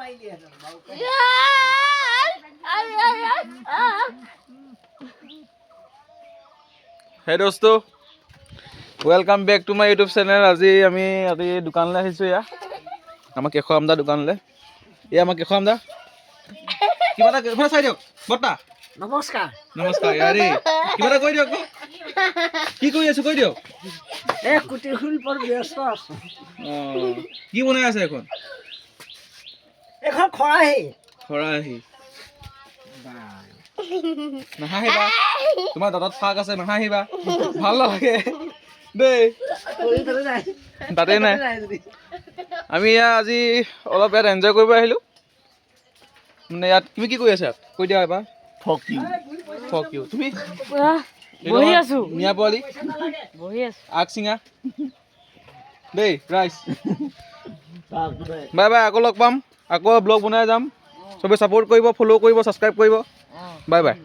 Hey dosto, welcome back to my YouTube channel. আজি আমি দোকানলৈ আহিছো ইয়া আমাৰ কেশ আমদা দোকানলৈ ইয়া আমাৰ কেশ আমদা কিবা এটা এফালে চাই দিয়ক বৰ্তা নমস্কাৰ নমস্কাৰ ইয়াৰে কিবা এটা কৈ দিয়ক কি কৰি আছো কৈ দিয়ক এই কুটিৰ শিল্পৰ ব্যস্ত আছো কি বনাই আছে এখন খৰাহি নাহাহিবা তোমাৰ দাঁতত ফাক আছে নাহাহিবা ভাল নালাগে দেই তাতে নাই আমি ইয়াত আজি অলপ ইয়াত এনজয় কৰিব আহিলোঁ মানে ইয়াত তুমি কি কৰি আছা কৈ দিয়া এবাৰ ফক ইউ তুমি বহি আছো মিয়া পোৱালি বহি আছো আগ চিঙা দেই ৰাইচ বাই বাই আকৌ লগ পাম আকৌ ব্লগ বনাই যাম চবে ছাপোৰ্ট কৰিব ফ'ল' কৰিব ছাবস্ক্ৰাইব কৰিব বাই বাই